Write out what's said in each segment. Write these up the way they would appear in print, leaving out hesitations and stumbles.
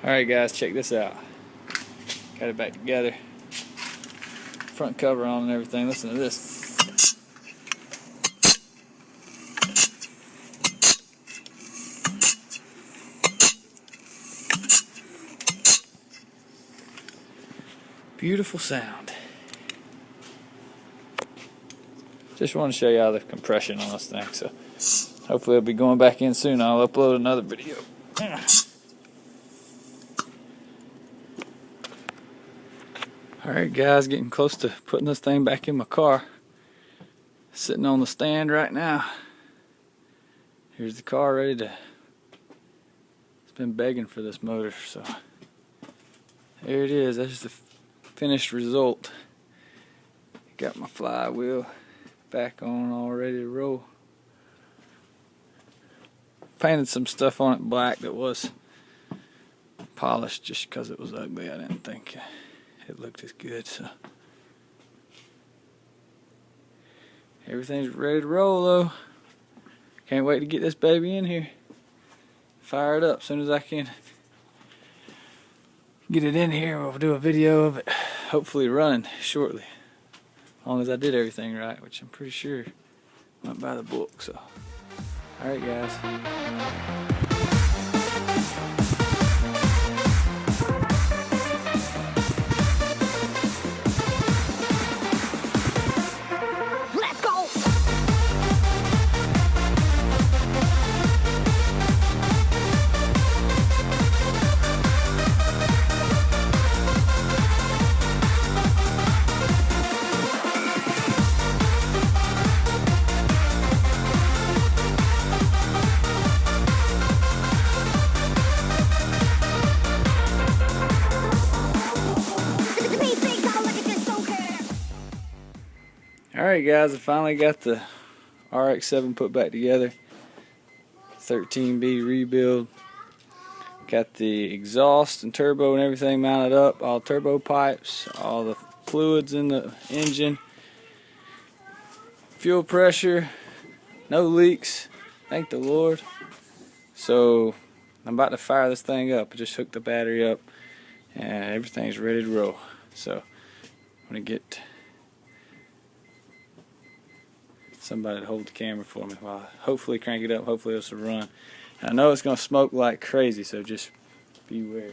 Alright guys, check this out. Got it back together. Front cover on and everything. Listen to this. Beautiful sound. Just want to show you all the compression on this thing. So hopefully it'll be going back in soon. I'll upload another video. Alright guys, getting close to putting this thing back in my car. Sitting on the stand right now. Here's the car ready to... It's been begging for this motor, so... There it is, that's the finished result. Got my flywheel back on, all ready to roll. Painted some stuff on it black that was polished just because it was ugly. I didn't think it looked as good, so everything's ready to roll though. Can't wait to get this baby in here. Fire it up as soon as I can get it in here. We'll do a video of it, hopefully running shortly, as long as I did everything right, which I'm pretty sure went by the book. So alright guys. Alright guys, I finally got the Rx7 put back together. 13B rebuild. Got the exhaust and turbo and everything mounted up. All turbo pipes, all the fluids in the engine. Fuel pressure, no leaks, thank the Lord. So I'm about to fire this thing up. I just hooked the battery up and everything's ready to roll. So I'm going to get somebody to hold the camera for me while I hopefully crank it up. Hopefully it'll run. And I know it's going to smoke like crazy, so just beware.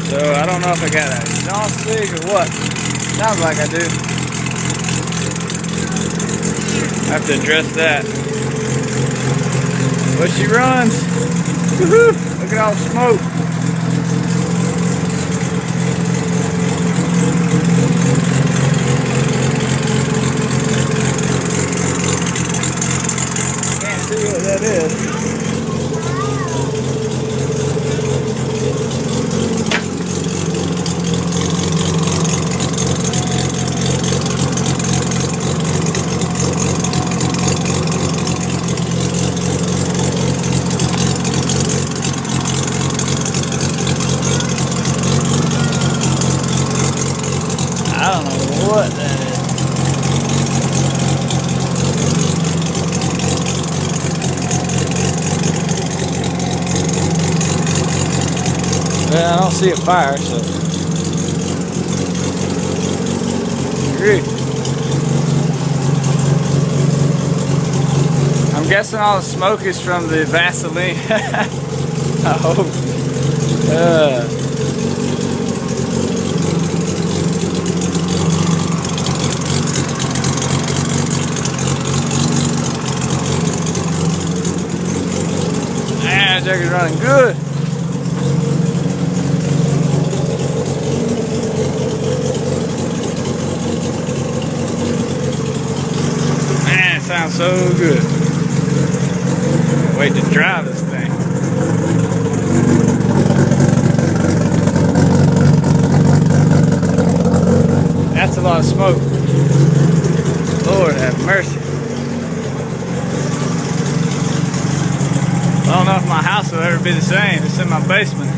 So I don't know if I got a exhaust leak or what. Sounds like I do. I have to address that. But she runs. Woohoo! Look at all the smoke. Can't see what that is. I don't know what that is. Well, I don't see a fire, so agree. I'm guessing all the smoke is from the Vaseline. I hope. Man, that jugger's running good. Man, it sounds so good. Can't wait to drive this thing. That's a lot of smoke. Lord have mercy. I don't know if my house will ever be the same. It's in my basement.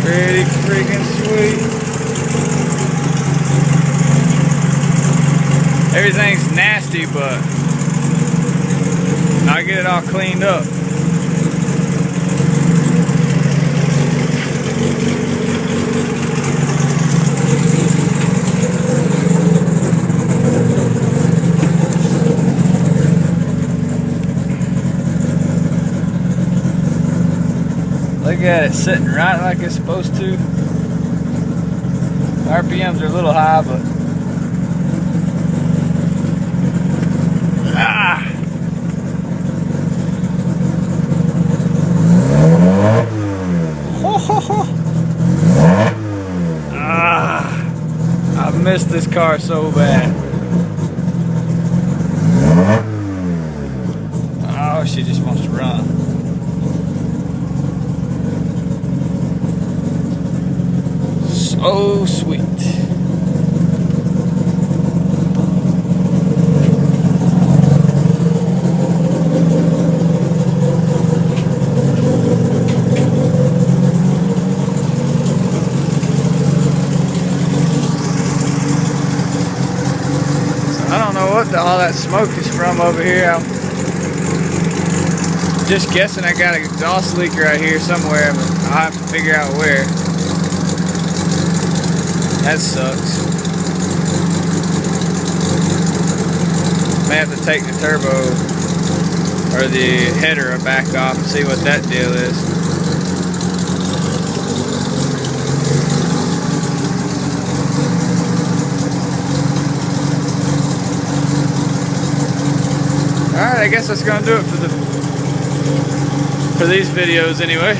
Pretty freaking sweet. Everything's nasty, but I'll get it all cleaned up. Look at it sitting right like it's supposed to. RPMs are a little high, but I missed this car so bad. Oh, she just wants to run. So sweet. I don't know what all that smoke is from over here. I'm just guessing I got an exhaust leak right here somewhere, but I'll have to figure out where. That sucks. May have to take the turbo or the header back off and see what that deal is. Alright, I guess that's gonna do it for these videos anyway.